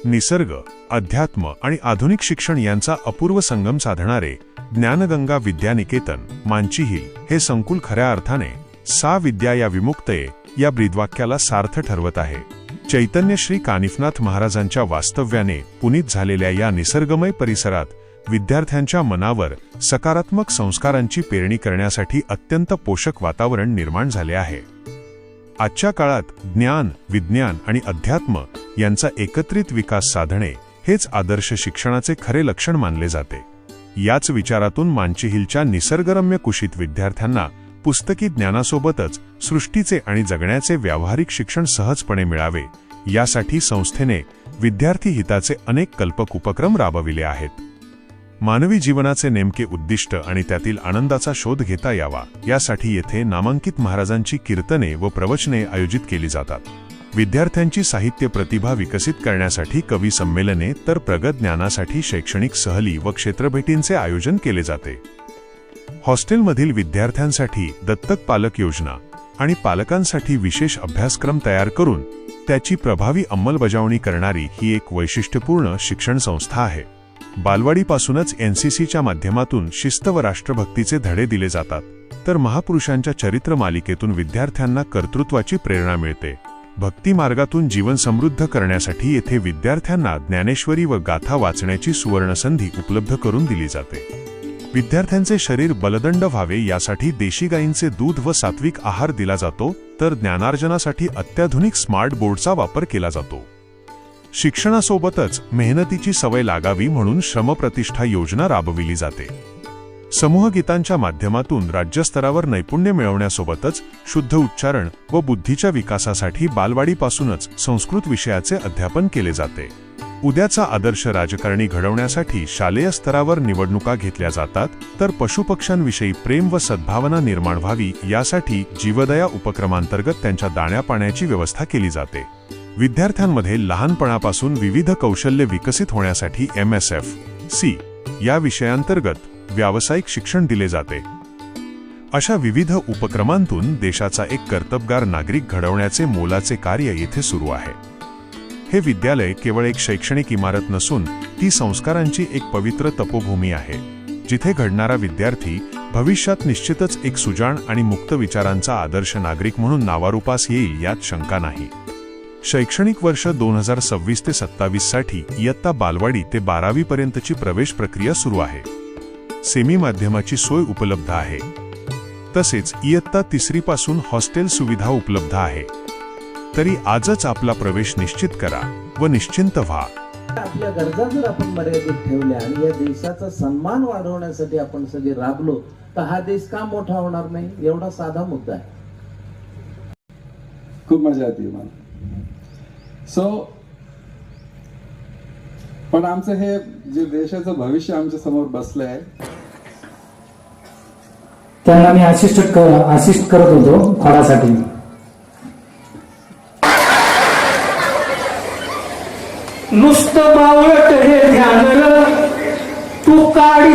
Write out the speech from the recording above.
निसर्ग, अध्यात्म आणि आधुनिक शिक्षण यांचा अपूर्व संगम साधणारे ज्ञानगंगा विद्यानिकेतन मांचीहिल हे संकुल खऱ्या अर्थाने सा विद्या या विमुक्तये या ब्रीदवाक्याला सार्थ ठरवत आहे. चैतन्य श्री कानिफनाथ महाराजांच्या वास्तव्याने पुनीत झालेल्या या निसर्गमय परिसरात विद्यार्थ्यांच्या मनावर सकारात्मक संस्कारांची पेरणी करण्यासाठी अत्यंत पोषक वातावरण निर्माण झाले आहे. आजच्या काळात ज्ञान, विज्ञान आणि अध्यात्म यांचा एकत्रित विकास साधणे हेच आदर्श शिक्षणाचे खरे लक्षण मानले जाते. याच विचारातून मांचीहिलच्या निसर्गरम्य कुशीत विद्यार्थ्यांना पुस्तकी ज्ञानासोबतच सृष्टीचे आणि जगण्याचे व्यावहारिक शिक्षण सहजपणे मिळावे यासाठी संस्थेने विद्यार्थी हिताचे अनेक कल्पक उपक्रम राबविले आहेत. मानवी जीवनाचे नेमके उद्दिष्ट आणि त्यातील आनंदाचा शोध घेता यावा यासाठी येथे नामांकित महाराजांची कीर्तने व प्रवचने आयोजित केली जातात. विद्यार्थ्यांची साहित्य प्रतिभा विकसित करण्यासाठी कवी संमेलने तर प्रगत ज्ञानासाठी शैक्षणिक सहली व क्षेत्रभेटींचे आयोजन केले जाते. हॉस्टेलमधील विद्यार्थ्यांसाठी दत्तक पालक योजना आणि पालकांसाठी विशेष अभ्यासक्रम तयार करून त्याची प्रभावी अंमलबजावणी करणारी ही एक वैशिष्ट्यपूर्ण शिक्षण संस्था आहे. बालवाडीपासूनच एनसीसीच्या माध्यमातून शिस्त व राष्ट्रभक्तीचे धडे दिले जातात, तर महापुरुषांच्या चरित्र मालिकेतून विद्यार्थ्यांना कर्तृत्वाची प्रेरणा मिळते. भक्ती मार्गातून जीवन समृद्ध करण्यासाठी येथे विद्यार्थ्यांना ज्ञानेश्वरी व गाथा वाचण्याची सुवर्णसंधी उपलब्ध करून दिली जाते. विद्यार्थ्यांचे शरीर बलदंड व्हावे यासाठी देशी गायींचे दूध व सात्विक आहार दिला जातो, तर ज्ञानार्जनासाठी अत्याधुनिक स्मार्ट बोर्डचा वापर केला जातो. शिक्षणासोबतच मेहनतीची सवय लागावी म्हणून श्रमप्रतिष्ठा योजना राबविली जाते. समूहगीतांच्या माध्यमातून राज्यस्तरावर नैपुण्य मिळवण्यासोबतच शुद्ध उच्चारण व बुद्धीच्या विकासासाठी बालवाडीपासूनच संस्कृत विषयाचे अध्यापन केले जाते. उद्याचा आदर्श राजकारणी घडवण्यासाठी शालेय स्तरावर निवडणुका घेतल्या जातात, तर पशुपक्ष्यांविषयी प्रेम व सद्भावना निर्माण व्हावी यासाठी जीवदया उपक्रमांतर्गत त्यांच्या दाण्यापाण्याची व्यवस्था केली जाते. विद्यार्थ्यांमध्ये लहानपणापासून विविध कौशल्य विकसित होण्यासाठी MSF-C या विषयांतर्गत व्यावसायिक शिक्षण दिले जाते. अशा विविध उपक्रमांतून देशाचा एक कर्तबगार नागरिक घडवण्याचे मोलाचे कार्य येथे सुरू आहे. हे विद्यालय केवळ एक शैक्षणिक इमारत नसून ती संस्कारांची एक पवित्र तपोभूमी आहे, जिथे घडणारा विद्यार्थी भविष्यात निश्चितच एक सुजाण आणि मुक्त विचारांचा आदर्श नागरिक म्हणून नावारूपास येईल यात शंका नाही. शैक्षणिक वर्ष 2026 ते 27 साठी इयत्ता बालवाडी ते 12वी पर्यंतची प्रवेश प्रक्रिया सुरू आहे. सेमी माध्यमाची सोय उपलब्ध आहे. तसेच इयत्ता 3री पासून हॉस्टेल सुविधा उपलब्ध आहे. तरी आजच आपला प्रवेश निश्चित करा व निश्चिंत व्हा. आपल्या गरजा जर आपण मर्यादित ठेवल्या आणि या देशाचा सन्मान वाढवण्यासाठी आपण सगळे राबलो तर हा देश का मोठा होणार नाही, एवढा साधा मुद्दा आहे. खूप मजा येते मला. पण आमचं हे जे देशाचं भविष्य आमच्या समोर बसलंय, त्यांना मी असिस्ट करत होतो फळासाठी. नुसतं बावळट हे ध्यान तू काढी